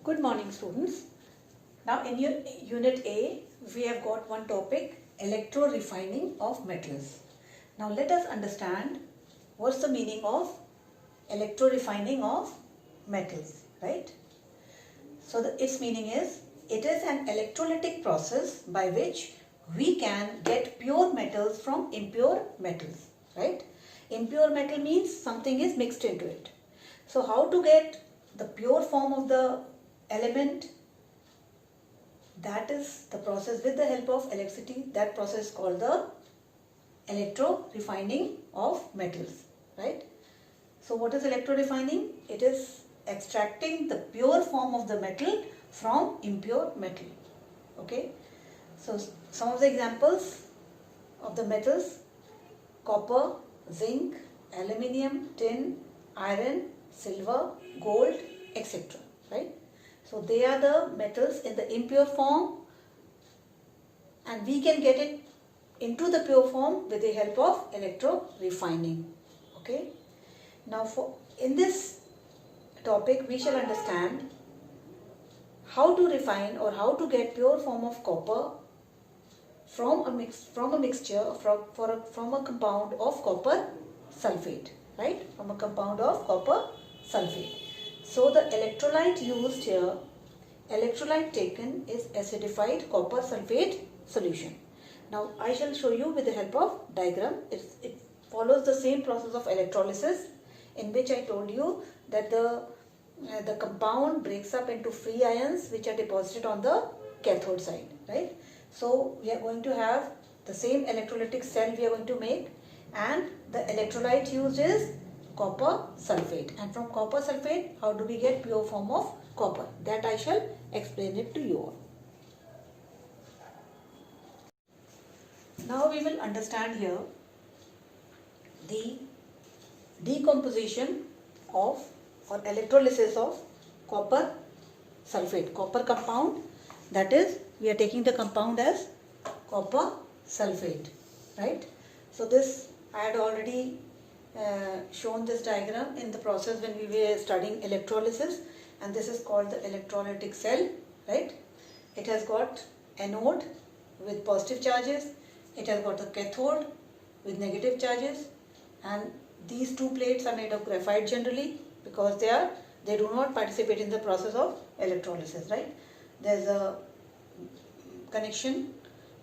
Good morning, students. Now in your unit A, we have got one topic, electro refining of metals. Now let us understand what's the meaning of electro refining of metals, right? So its meaning is, it is an electrolytic process by which we can get pure metals from impure metals, right? Impure metal means something is mixed into it. So how to get the pure form of the element? That is the process with the help of electricity. That process is called the electro refining of metals, right? So what is electro refining? It is extracting the pure form of the metal from impure metal. Okay, so some of the examples of the metals: copper, zinc, aluminium, tin, iron, silver, gold, etc. Right? So they are the metals in the impure form, and we can get it into the pure form with the help of electro refining. Okay. Now in this topic we shall understand how to refine or how to get pure form of copper from a mixture from a compound of copper sulfate, right? From a compound of copper sulfate. So the electrolyte used here, electrolyte taken is acidified copper sulfate solution. Now I shall show you with the help of diagram. It follows the same process of electrolysis, in which I told you that the compound breaks up into free ions which are deposited on the cathode side, right? So we are going to have the same electrolytic cell we are going to make, and the electrolyte used is copper sulfate. And from copper sulfate, how do we get pure form of copper? That I shall explain it to you all. Now we will understand here the decomposition of or electrolysis of copper sulfate, copper compound. That is, we are taking the compound as copper sulfate, right? So this I had already shown this diagram in the process when we were studying electrolysis, and this is called the electrolytic cell, right? It has got anode with positive charges, it has got the cathode with negative charges, and these two plates are made of graphite generally because they do not participate in the process of electrolysis, right? There's a connection,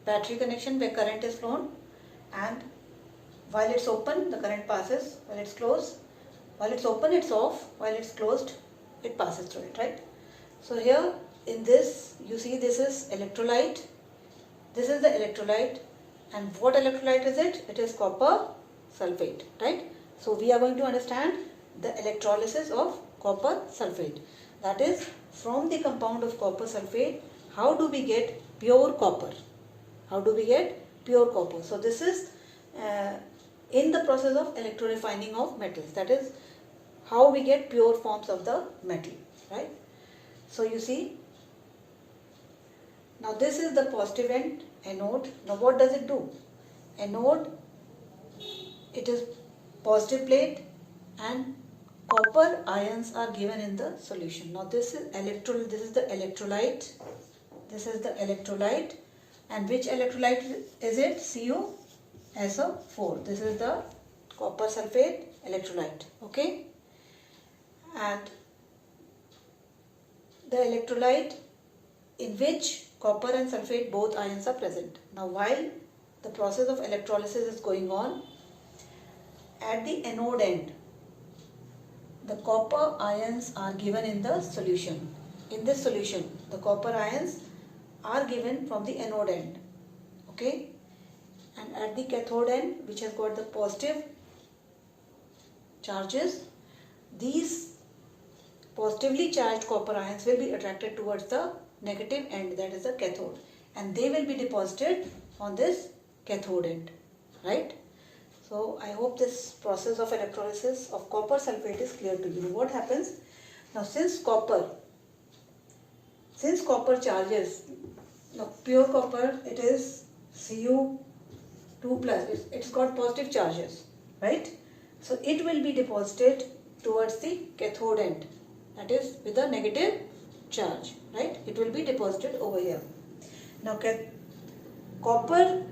battery connection, where current is flown, and while it's open the current passes, while it's closed, while it's open it's off, while it's closed it passes through it, right? So here in this you see this is electrolyte, this is the electrolyte, and what electrolyte is it? It is copper sulfate, right? So we are going to understand the electrolysis of copper sulfate. That is, from the compound of copper sulfate, how do we get pure copper? How do we get pure copper? So this is in the process of electro refining of metals. That is how we get pure forms of the metal, right? So you see, now this is the positive end, anode. Now what does it do? Anode, it is positive plate, and copper ions are given in the solution. Now this is this is the electrolyte, this is the electrolyte, and which electrolyte is it? CuSO4. This is the copper sulfate electrolyte, okay? And the electrolyte in which copper and sulfate both ions are present. Now while the process of electrolysis is going on, at the anode end, the copper ions are given in the solution. In this solution, the copper ions are given from the anode end, okay? And at the cathode end, which has got the positive charges, these positively charged copper ions will be attracted towards the negative end, that is the cathode, and they will be deposited on this cathode end, right? So I hope this process of electrolysis of copper sulfate is clear to you. What happens now, since copper charges, now pure copper, it is Cu2 plus, it's got positive charges, right? So it will be deposited towards the cathode end, that is with a negative charge, right? It will be deposited over here. Now copper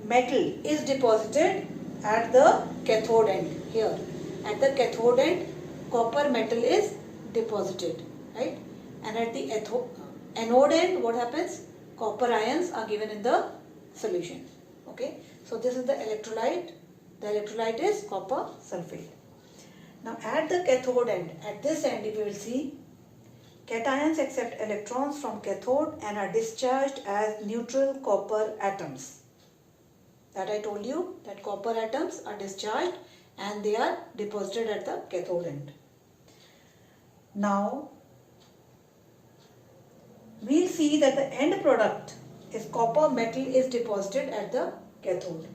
metal is deposited at the cathode end here. At the cathode end, copper metal is deposited, right? And at the anode end, what happens? Copper ions are given in the solution. Okay, so this is the electrolyte. The electrolyte is copper sulfate. Now at the cathode end, at this end you will see cations accept electrons from cathode and are discharged as neutral copper atoms. That I told you, that copper atoms are discharged and they are deposited at the cathode end. Now we'll see that the end product is copper metal is deposited at the cathode,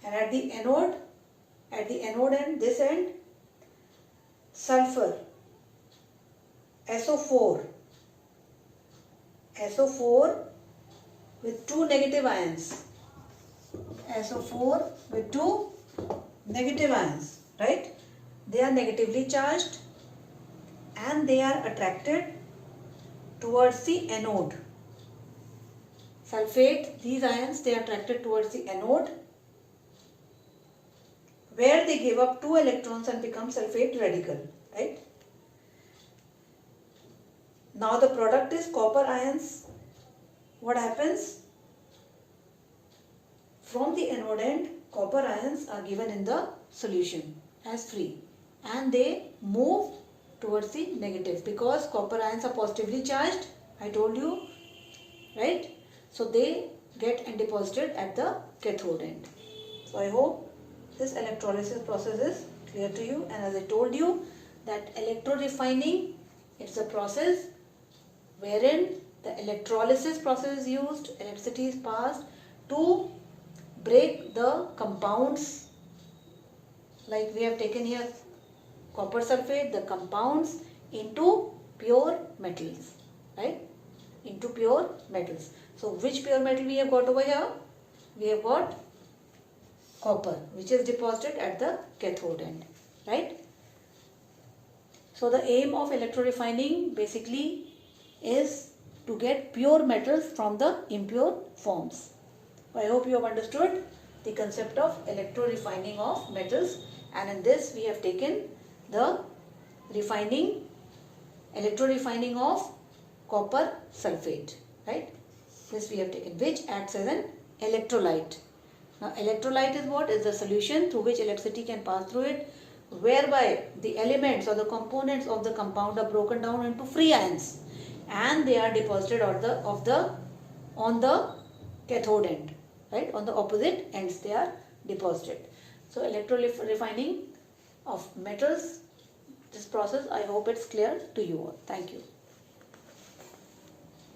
and at the anode end, this end, sulfur SO4 with two negative ions, SO4 with two negative ions, right? They are negatively charged and they are attracted towards the anode. Sulfate, these ions, they are attracted towards the anode, where they give up 2 electrons and become sulfate radical, right? Now the product is copper ions. What happens? From the anode end, copper ions are given in the solution as free and they move towards the negative because copper ions are positively charged, I told you, right? So they get and deposited at the cathode end. So I hope this electrolysis process is clear to you, and as I told you that electrorefining, it's a process wherein the electrolysis process is used, electricity is passed to break the compounds, like we have taken here copper sulfate, the compounds into pure metals, right? Into pure metals. So which pure metal we have got over here? We have got copper, which is deposited at the cathode end, right? So the aim of electrorefining basically is to get pure metals from the impure forms. I hope you have understood the concept of electrorefining of metals, and in this we have taken the electrorefining of copper sulfate, right? This we have taken, which acts as an electrolyte. Now electrolyte is what? Is the solution through which electricity can pass through it, whereby the elements or the components of the compound are broken down into free ions and they are deposited on the cathode end, right? On the opposite ends they are deposited. So electrorefining of metals, this process, I hope it's clear to you all. Thank you.